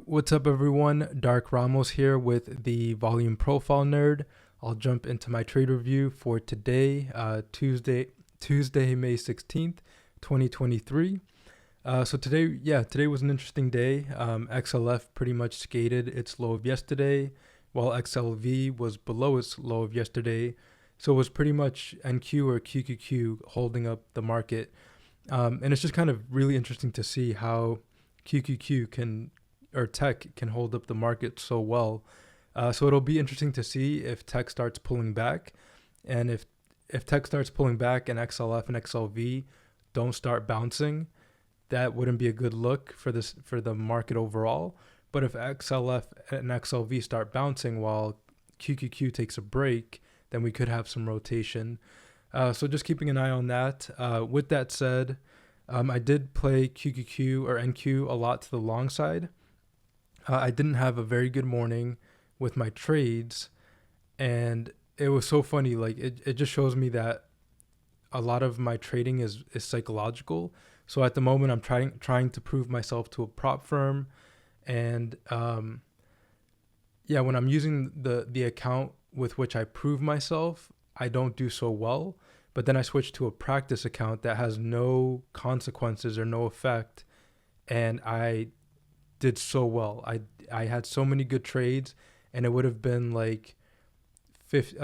Yo, what's up everyone? Dark Ramos here with the Volume Profile Nerd. I'll jump into my trade review for today, Tuesday, May 16th, 2023. So today was an interesting day. XLF pretty much skated its low of yesterday, while XLV was below its low of yesterday. So it was pretty much NQ or QQQ holding up the market. And it's just kind of really interesting to see how QQQ or tech can hold up the market so well. So it'll be interesting to see if tech starts pulling back, and if tech starts pulling back and XLF and XLV don't start bouncing, that wouldn't be a good look for the market overall. But if XLF and XLV start bouncing while QQQ takes a break, then we could have some rotation. So just keeping an eye on that. With that said, I did play QQQ or NQ a lot to the long side. I didn't have a very good morning with my trades, and it was so funny. Like it just shows me that a lot of my trading is psychological. So at the moment, I'm trying to prove myself to a prop firm, and when I'm using the account with which I prove myself, I don't do so well. But then I switch to a practice account that has no consequences or no effect, and I did so well. I had so many good trades, and it would have been like 50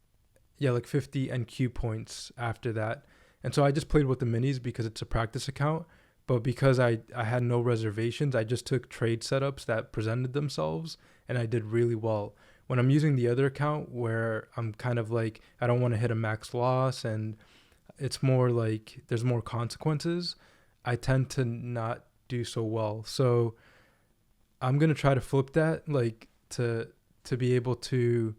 NQ points after that. And so I just played with the minis because it's a practice account. But because I had no reservations, I just took trade setups that presented themselves, and I did really well. When I'm using the other account where I'm kind of like, I don't want to hit a max loss and it's more like there's more consequences, I tend to not do so well. So I'm going to try to flip that, like to be able to,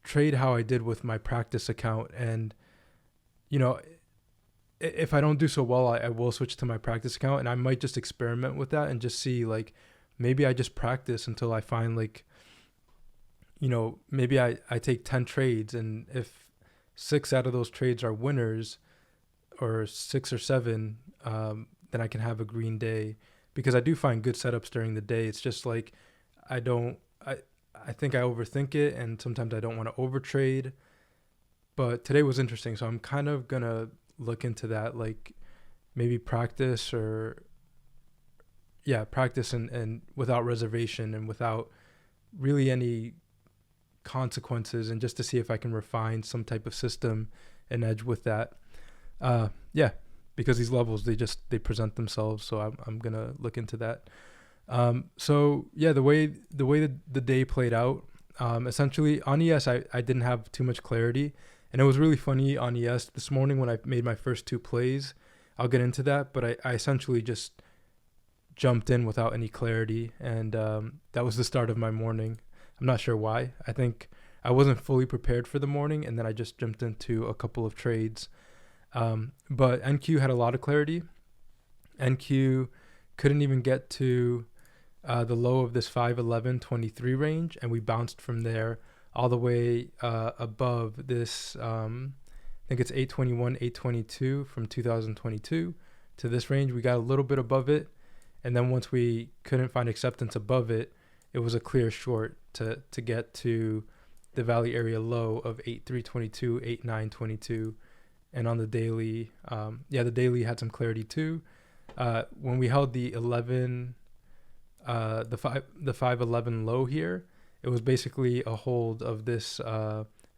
trade how I did with my practice account. And, if I don't do so well, I will switch to my practice account, and I might just experiment with that and just see, like, maybe I just practice until I find, like, maybe I take 10 trades, and if 6 out of those trades are winners, or 6 or 7, then I can have a green day, because I do find good setups during the day. It's just like I think I overthink it, and sometimes I don't want to overtrade. But today was interesting, so I'm kind of gonna look into that, like maybe practice and without reservation and without really any consequences, and just to see if I can refine some type of system and edge with that. Because these levels, they present themselves, so I'm gonna look into that. The way the day played out, essentially on ES I didn't have too much clarity, and it was really funny on ES this morning when I made my first 2 plays. I'll get into that, but I essentially just jumped in without any clarity, and that was the start of my morning. I'm not sure why. I think I wasn't fully prepared for the morning, and then I just jumped into a couple of trades. But NQ had a lot of clarity. NQ couldn't even get to the low of this 511.23 range, and we bounced from there all the way above this, I think it's 821, 822 from 2022 to this range. We got a little bit above it, and then once we couldn't find acceptance above it, it was a clear short to get to the Valley area low of 8322, 8922. And on the daily, the daily had some clarity too. When we held the 511 low here, it was basically a hold of this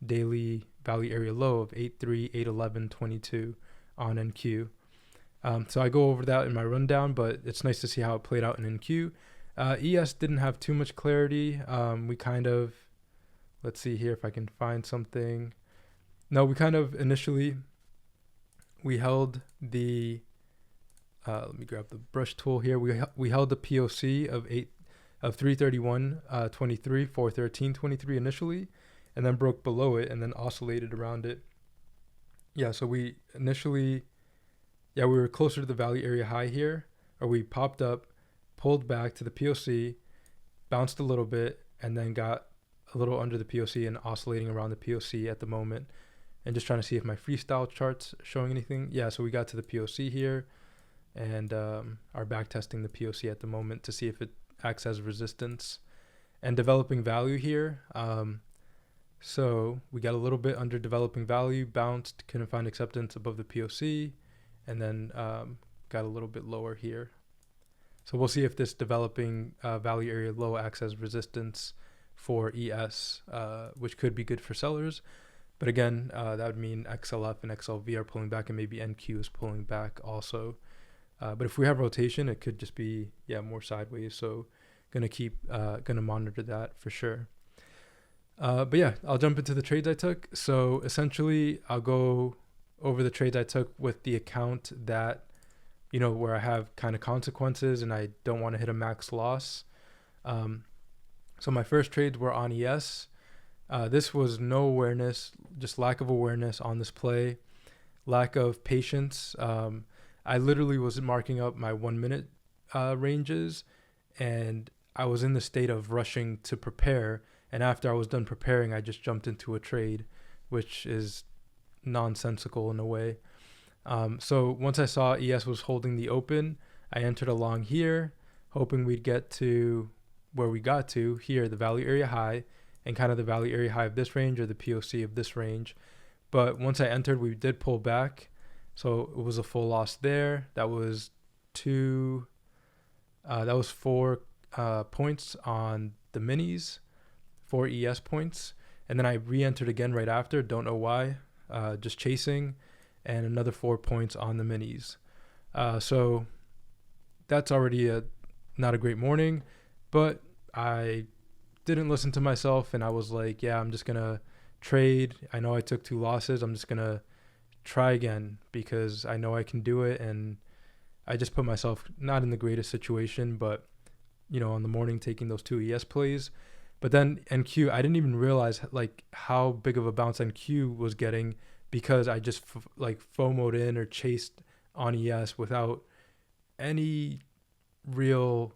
daily Valley area low of 83811.22 on NQ. So I go over that in my rundown, but it's nice to see how it played out in NQ. ES didn't have too much clarity. We kind of, let's see here if I can find something. No, we kind of initially, we held the, let me grab the brush tool here. We held the POC of 331.23, 413.23 initially, and then broke below it and then oscillated around it. So we initially, we were closer to the Valley area high here, or we popped up, pulled back to the POC, bounced a little bit, and then got a little under the POC and oscillating around the POC at the moment. And just trying to see if my freestyle chart's showing anything. So we got to the POC here. and are back testing the POC at the moment to see if it acts as resistance and developing value here. So we got a little bit under developing value, bounced, couldn't find acceptance above the POC, and then got a little bit lower here. So we'll see if this developing value area low acts as resistance for ES, which could be good for sellers. But again, that would mean XLF and XLV are pulling back, and maybe NQ is pulling back also. But if we have rotation, it could just be more sideways. So gonna monitor that for sure. But yeah, I'll jump into the trades I took. So essentially, I'll go over the trades I took with the account that, where I have kind of consequences and I don't want to hit a max loss. So my first trades were on ES. This was no awareness, just lack of awareness on this play, lack of patience. I literally was marking up my 1 minute ranges, and I was in the state of rushing to prepare. And after I was done preparing, I just jumped into a trade, which is nonsensical in a way. So once I saw ES was holding the open, I entered along here, hoping we'd get to where we got to here, the value area high, and kind of the value area high of this range or the POC of this range. But once I entered, we did pull back. So it was a full loss there. That was 4 points on the minis, 4 ES points. And then I re-entered again right after. Don't know why. Just chasing, and another 4 points on the minis. So that's already not a great morning, but I didn't listen to myself, and I was like, I'm just gonna trade. I know I took 2 losses. I'm just gonna try again because I know I can do it. And I just put myself not in the greatest situation, but on the morning taking those 2 ES plays. But then NQ, I didn't even realize like how big of a bounce NQ was getting because I just FOMO'd in or chased on ES without any real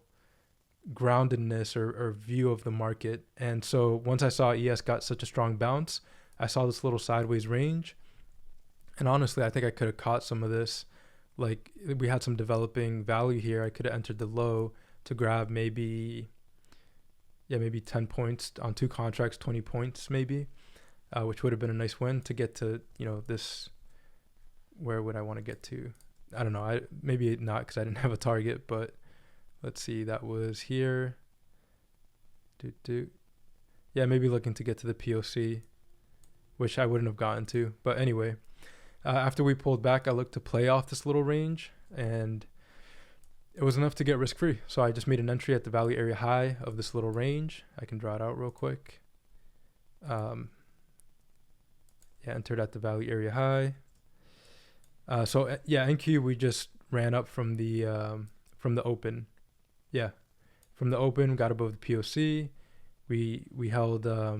groundedness or view of the market. And so once I saw ES got such a strong bounce, I saw this little sideways range. And honestly, I think I could have caught some of this. Like we had some developing value here. I could have entered the low to grab maybe 10 points on 2 contracts, 20 points maybe, which would have been a nice win to get to, this. Where would I want to get to? I don't know. Maybe not because I didn't have a target, but let's see. That was here. Maybe looking to get to the POC, which I wouldn't have gotten to. But anyway, after we pulled back, I looked to play off this little range, and it was enough to get risk-free. So I just made an entry at the value area high of this little range. I can draw it out real quick. Entered at the value area high. NQ, we just ran up from the open. From the open, got above the POC. We held. I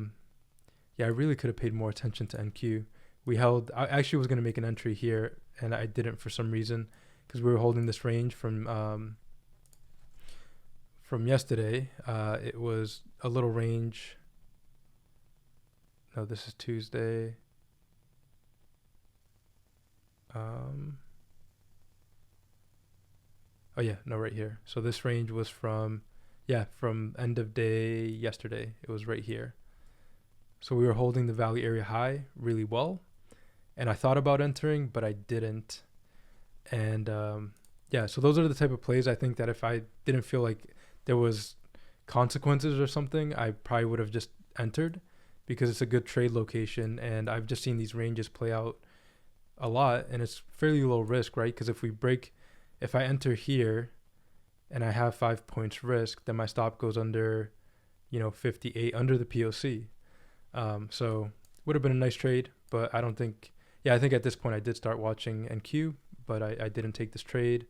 really could have paid more attention to NQ. We held. I actually was going to make an entry here, and I didn't for some reason because we were holding this range from yesterday. It was a little range. No, this is Tuesday. Right here. So this range was from end of day yesterday. It was right here. So we were holding the value area high really well. And I thought about entering, but I didn't. And so those are the type of plays I think that if I didn't feel like there was consequences or something, I probably would have just entered because it's a good trade location. And I've just seen these ranges play out a lot, and it's fairly low risk, right? Because if I enter here and I have 5 points risk, then my stop goes under, 58 under the POC. So would have been a nice trade, but I don't think, I think at this point I did start watching NQ, but I didn't take this trade,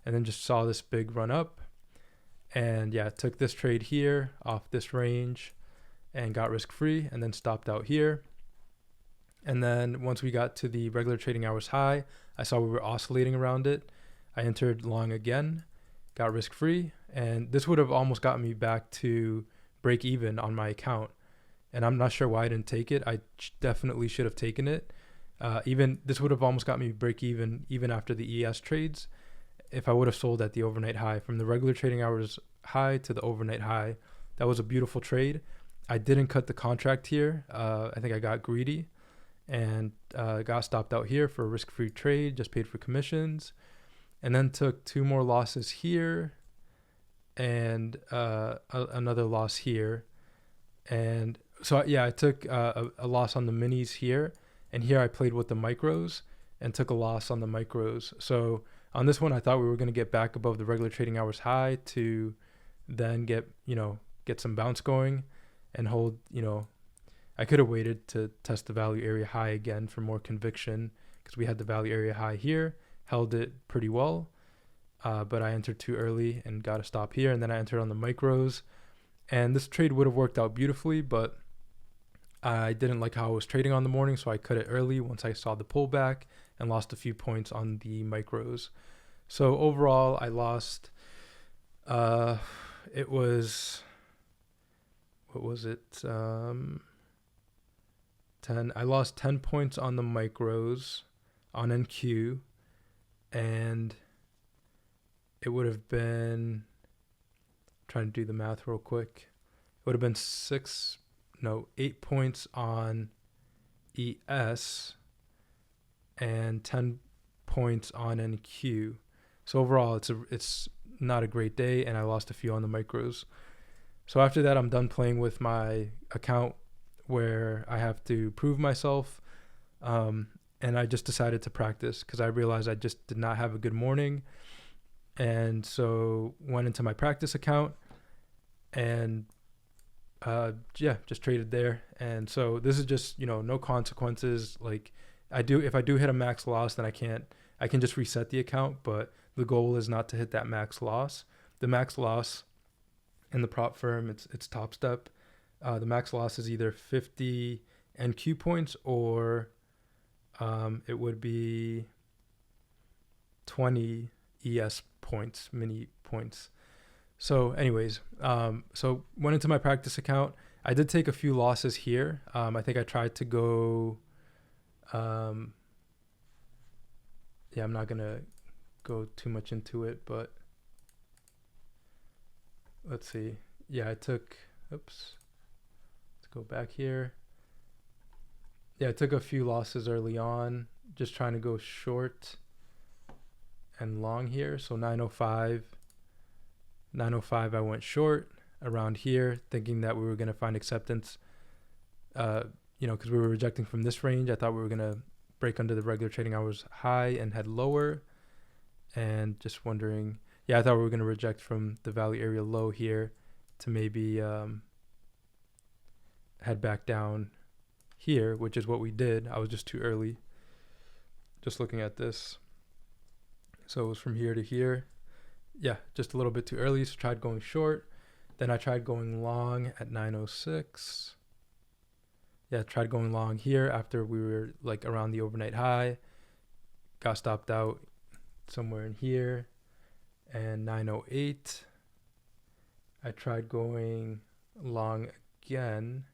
and then just saw this big run up, and took this trade here off this range and got risk free, and then stopped out here. And then once we got to the regular trading hours high, I saw we were oscillating around it. I entered long again, got risk free, and this would have almost got me back to break even on my account. And I'm not sure why I didn't take it. I definitely should have taken it. This would have almost got me break even after the ES trades. if I would have sold at the overnight high from the regular trading hours high to the overnight high. That was a beautiful trade. I didn't cut the contract here. I think I got greedy and got stopped out here for a risk-free trade, just paid for commissions, and then took 2 more losses here and another loss here. And so, yeah, I took a loss on the minis here, and here I played with the micros and took a loss on the micros. So on this one, I thought we were going to get back above the regular trading hours high to then get some bounce going and hold, I could have waited to test the value area high again for more conviction because we had the value area high here, held it pretty well, but I entered too early and got a stop here, and then I entered on the micros, and this trade would have worked out beautifully, but I didn't like how I was trading on the morning, so I cut it early once I saw the pullback and lost a few points on the micros. So overall, I lost, it was, what was it? 10. I lost 10 points on the micros on NQ, and it would have been, trying to do the math real quick, it would have been 8 points on ES and 10 points on NQ. So overall, it's not a great day, and I lost a few on the micros. So after that, I'm done playing with my account where I have to prove myself, and I just decided to practice because I realized I just did not have a good morning, and so went into my practice account and just traded there. And so this is just, no consequences. Like if I do hit a max loss, then I can just reset the account, but the goal is not to hit that max loss. The max loss in the prop firm, it's Top Step. The max loss is either 50 NQ points or it would be 20 ES points, mini points. So anyways, so went into my practice account. I did take a few losses here. I think I tried to go, I'm not going to go too much into it, but let's see. Yeah, I took, let's go back here. Yeah, I took a few losses early on, just trying to go short and long here. So 905 I went short around here, thinking that we were going to find acceptance, because we were rejecting from this range. I thought we were going to break under the regular trading hours high and head lower, and just wondering, I thought we were going to reject from the value area low here to maybe head back down here, which is what we did. I was just too early, just looking at this. So it was from here to here. Yeah, just a little bit too early, so tried going short. Then I tried going long at 906. Yeah, tried going long here after we were like around the overnight high. Got stopped out somewhere in here. And 908. I tried going long again.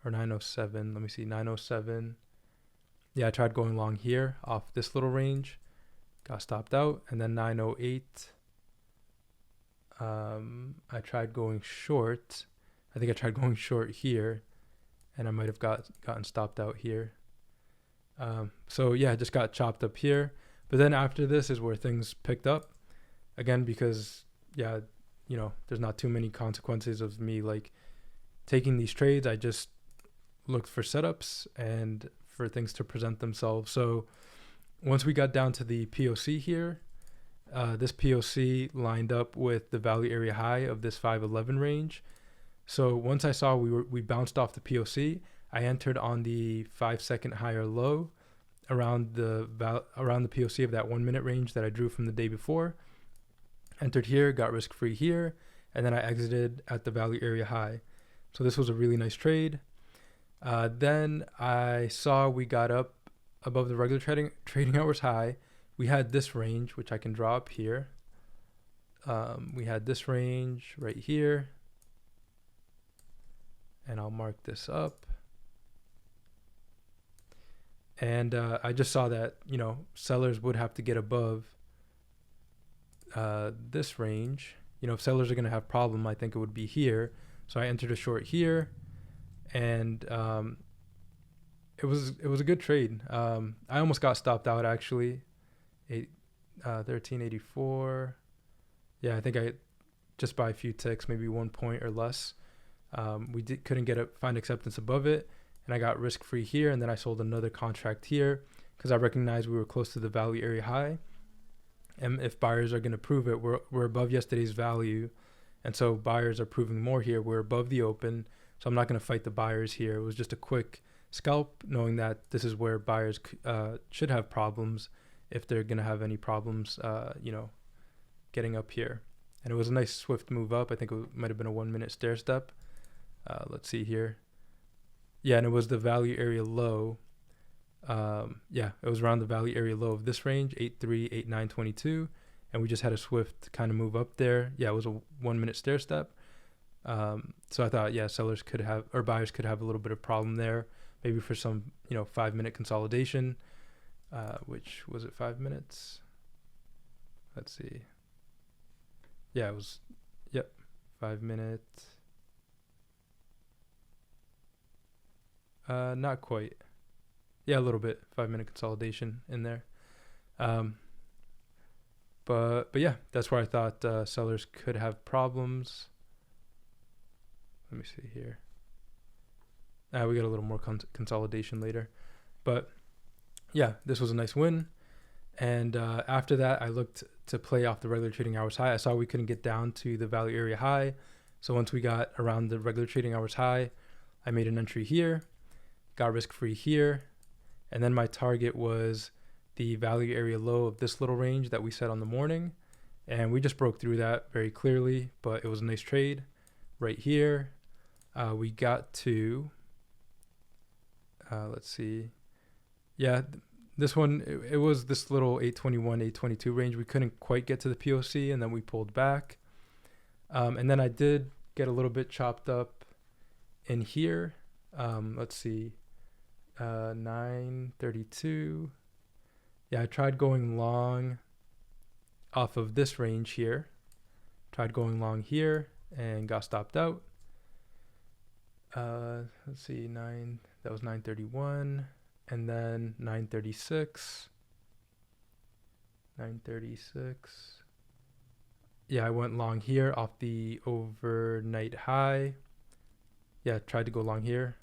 Or 907. Let me see, 907. Yeah, I tried going long here off this little range. Got stopped out. And then 908. I tried going short. I think I tried going short here, and I might have gotten stopped out here. So yeah, I just got chopped up here. But then after this is where things picked up again, because there's not too many consequences of me like taking these trades. I just looked for setups and for things to present themselves. So once we got down to the POC here, this POC lined up with the value area high of this 511 range. So once I saw we bounced off the POC, I entered on the 5-second high or low around the POC of that 1 minute range that I drew from the day before. Entered here, got risk free here, and then I exited at the value area high. So this was a really nice trade. Then I saw we got up above the regular trading hours high. We had this range, which I can draw up here. We had this range right here, and I'll mark this up. And I just saw that, sellers would have to get above this range, if sellers are going to have problem, I think it would be here. So I entered a short here, and it was a good trade. I almost got stopped out actually. 1384. Yeah, I think I just by a few ticks, maybe 1 point or less. We couldn't find acceptance above it, and I got risk free here, and then I sold another contract here because I recognized we were close to the value area high. And if buyers are going to prove it, we're above yesterday's value, and so buyers are proving more here. We're above the open, so I'm not going to fight the buyers here. It was just a quick scalp, knowing that this is where buyers should have problems if they're going to have any problems, getting up here. And it was a nice swift move up. I think it might have been a 1 minute stair step. Let's see here. Yeah, and it was the value area low. It was around the value area low of this range, 83, 89, 22. And we just had a swift kind of move up there. Yeah, it was a 1 minute stair step. So I thought, sellers could have, or buyers could have a little bit of problem there, maybe for some, 5 minute consolidation, which was it 5 minutes? Let's see. Yeah, it was, 5 minutes. Not quite. Yeah, a little bit. 5 minute consolidation in there. But yeah, that's where I thought sellers could have problems. Let me see here. We got a little more consolidation later. But yeah, this was a nice win. And after that, I looked to play off the regular trading hours high. I saw we couldn't get down to the value area high. So once we got around the regular trading hours high, I made an entry here, got risk free here. And then my target was the value area low of this little range that we set on the morning. And we just broke through that very clearly, but it was a nice trade right here. We got to, let's see. Yeah, this one, it was this little 821, 822 range. We couldn't quite get to the POC, and then we pulled back. And then I did get a little bit chopped up in here. Let's see, 932. Yeah, I tried going long off of this range here. Tried going long here and got stopped out. Let's see, that was 931. And then 936. Yeah, I went long here off the overnight high. Yeah, tried to go long here.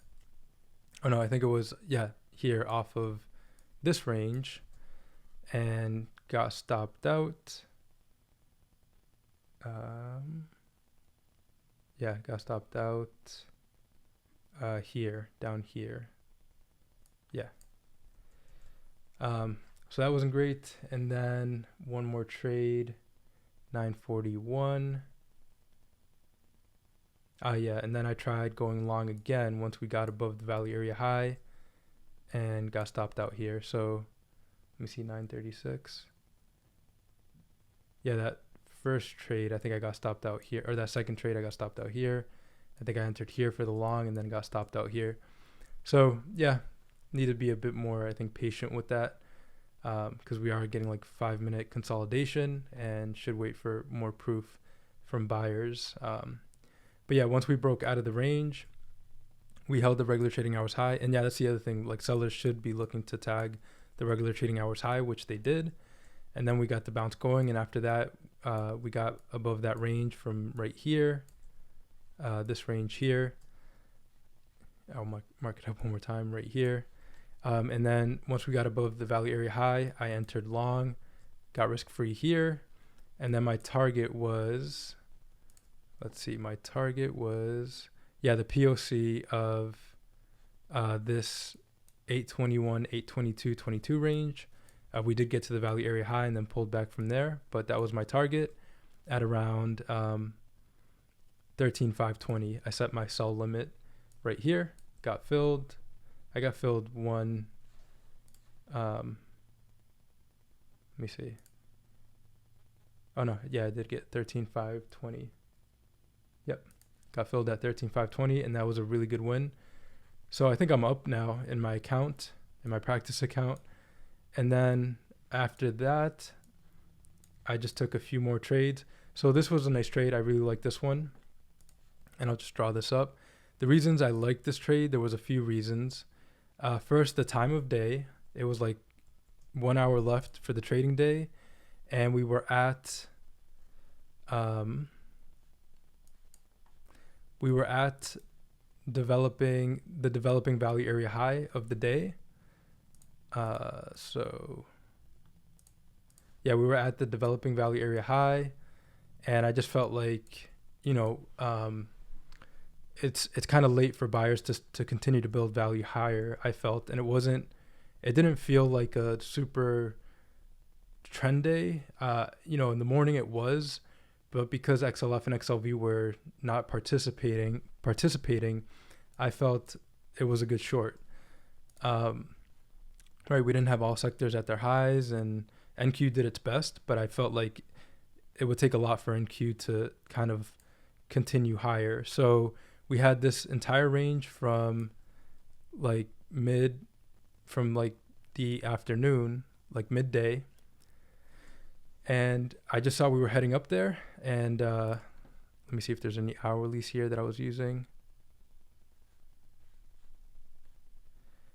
Oh no, I think it was, here off of this range and got stopped out. Got stopped out here, down here. Yeah. So that wasn't great. And then one more trade, 941. And then I tried going long again once we got above the value area high and got stopped out here. So let me see, 936. Yeah, that first trade, I think I got stopped out here, or that second trade, I got stopped out here. I think I entered here for the long and then got stopped out here. So yeah, need to be a bit more, I think, patient with that, because we are getting like 5 minute consolidation and should wait for more proof from buyers. But yeah, once we broke out of the range, we held the regular trading hours high. And yeah, that's the other thing, like sellers should be looking to tag the regular trading hours high, which they did. And then we got the bounce going. And after that, we got above that range from right here, this range here. I'll mark it up one more time right here. And then once we got above the value area high, I entered long, got risk free here. And then my target was, let's see, the POC of this 821, 822, 22 range. We did get to the value area high and then pulled back from there, but that was my target at around 13,520. I set my sell limit right here, got filled. I got filled one, let me see. Oh no, yeah, I did get 13,520. Yep, got filled at 13,520, and that was a really good win. So I think I'm up now in my account, in my practice account. And then after that, I just took a few more trades. So this was a nice trade. I really like this one. And I'll just draw this up. The reasons I liked this trade, there was a few reasons. First, the time of day. It was like 1 hour left for the trading day. And we were at developing value area high of the day. We were at the developing value area high, and I just felt like, it's kind of late for buyers to continue to build value higher, I felt, and it didn't feel like a super trend day. In the morning it was, but because XLF and XLV were not participating, I felt it was a good short. Right, we didn't have all sectors at their highs, and NQ did its best, but I felt like it would take a lot for NQ to kind of continue higher. So we had this entire range from the afternoon, like midday, and I just saw we were heading up there. And let me see if there's any hourlies here that I was using.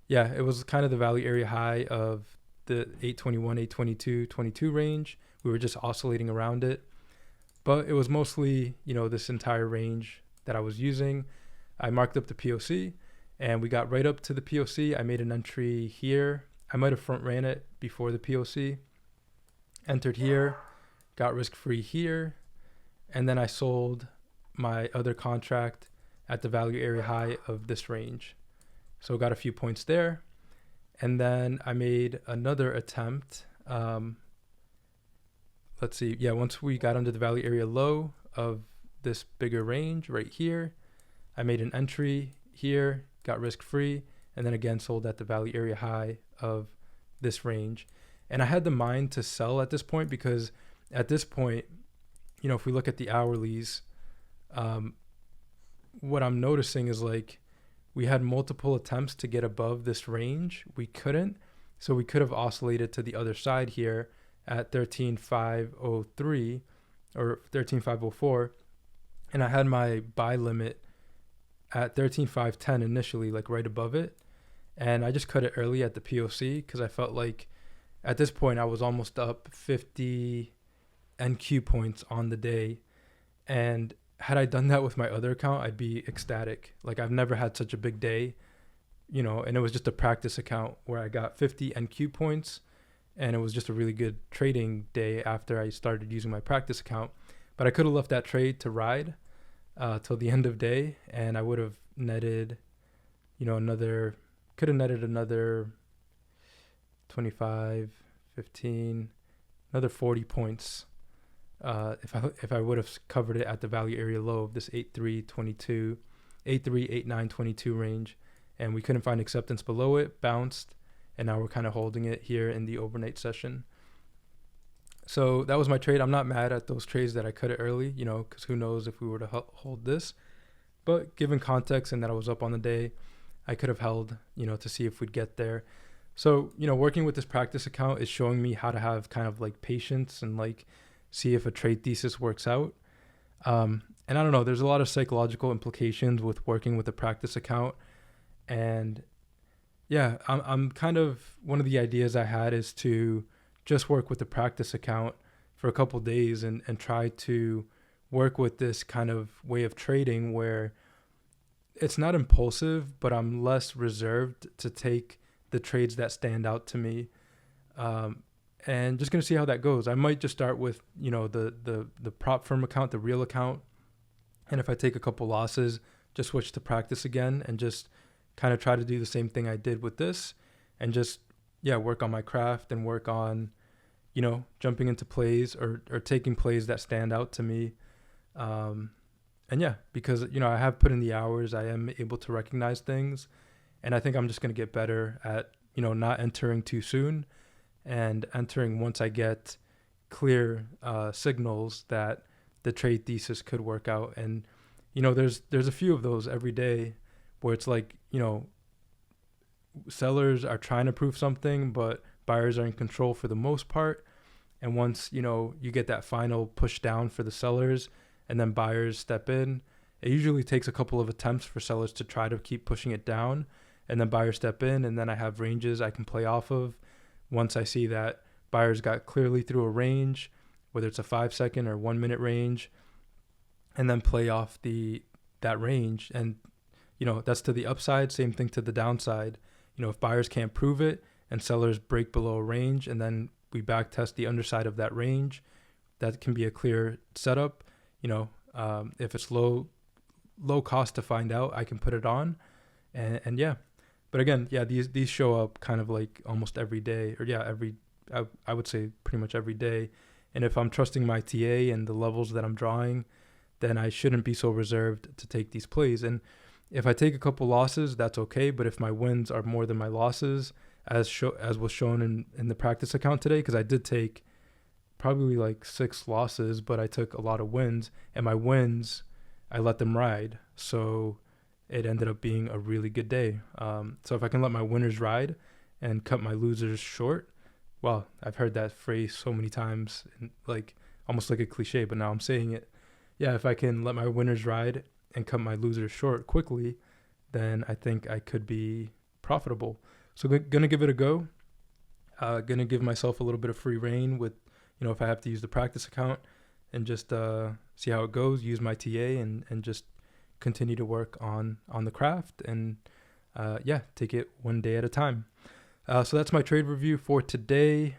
Yeah, it was kind of the value area high of the 821, 822, 22 range. We were just oscillating around it, but it was mostly, this entire range that I was using. I marked up the POC, and we got right up to the POC. I made an entry here. I might have front ran it before the POC. Entered here, got risk-free here, and then I sold my other contract at the value area high of this range. So got a few points there. And then I made another attempt. Let's see. Yeah, once we got under the value area low of this bigger range right here, I made an entry here, got risk-free, and then again sold at the value area high of this range. And I had the mind to sell at this point because at this point, if we look at the hourlies, what I'm noticing is like we had multiple attempts to get above this range. We couldn't. So we could have oscillated to the other side here at 13,503 or 13,504. And I had my buy limit at 13,510 initially, like right above it. And I just cut it early at the POC because I felt like at this point I was almost up 50 NQ points on the day. And had I done that with my other account, I'd be ecstatic. Like I've never had such a big day, and it was just a practice account where I got 50 NQ points, and it was just a really good trading day after I started using my practice account. But I could have left that trade to ride till the end of day, and I would have netted, another 25, 15, another 40 points. If I would have covered it at the value area low of this 8322, 838922 range, and we couldn't find acceptance below it, bounced, and now we're kind of holding it here in the overnight session. So that was my trade. I'm not mad at those trades that I cut it early, because who knows if we were to hold this. But given context and that I was up on the day, I could have held, to see if we'd get there. So, working with this practice account is showing me how to have kind of like patience and like see if a trade thesis works out. And I don't know, there's a lot of psychological implications with working with a practice account. And yeah, I'm kind of, one of the ideas I had is to just work with the practice account for a couple of days and try to work with this kind of way of trading where it's not impulsive, but I'm less reserved to take the trades that stand out to me. And just going to see how that goes. I might just start with, the prop firm account, the real account. And if I take a couple losses, just switch to practice again and just kind of try to do the same thing I did with this and just, work on my craft and work on, jumping into plays or taking plays that stand out to me. Because, I have put in the hours, I am able to recognize things. And I think I'm just going to get better at, not entering too soon and entering once I get clear signals that the trade thesis could work out. And, there's a few of those every day where it's like, sellers are trying to prove something, but buyers are in control for the most part. And once, you get that final push down for the sellers and then buyers step in, it usually takes a couple of attempts for sellers to try to keep pushing it down, and then buyers step in, and then I have ranges I can play off of. Once I see that buyers got clearly through a range, whether it's a 5-second or 1-minute range, and then play off that range. And that's to the upside. Same thing to the downside. If buyers can't prove it and sellers break below a range, and then we back test the underside of that range, that can be a clear setup. If it's low cost to find out, I can put it on, and yeah. But again, yeah, these show up kind of like almost every day, or yeah, I would say pretty much every day. And if I'm trusting my TA and the levels that I'm drawing, then I shouldn't be so reserved to take these plays. And if I take a couple losses, that's okay. But if my wins are more than my losses, as was shown in the practice account today, because I did take probably like 6 losses, but I took a lot of wins, and my wins, I let them ride. So it ended up being a really good day. So if I can let my winners ride and cut my losers short, well, I've heard that phrase so many times, and like almost like a cliche, but now I'm saying it. Yeah, if I can let my winners ride and cut my losers short quickly, then I think I could be profitable. So gonna give it a go. Gonna give myself a little bit of free reign with, if I have to use the practice account, and just see how it goes, use my TA, and just continue to work on the craft, and take it one day at a time. So that's my trade review for today.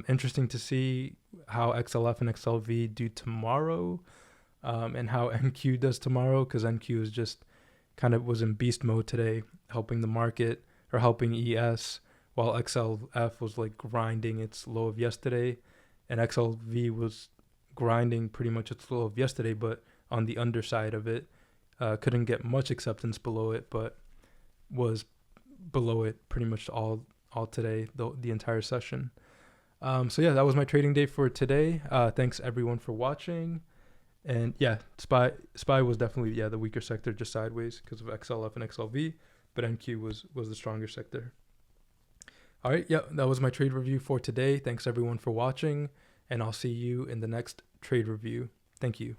Interesting to see how XLF and XLV do tomorrow, and how NQ does tomorrow, because NQ is just kind of was in beast mode today, helping the market, or helping ES, while XLF was like grinding its low of yesterday, and XLV was grinding pretty much its low of yesterday, but on the underside of it. Couldn't get much acceptance below it, but was below it pretty much all today, the entire session. So yeah, that was my trading day for today. Thanks everyone for watching. And yeah, SPY was definitely the weaker sector, just sideways because of XLF and XLV, but NQ was the stronger sector. All right, yeah, that was my trade review for today. Thanks everyone for watching, and I'll see you in the next trade review. Thank you.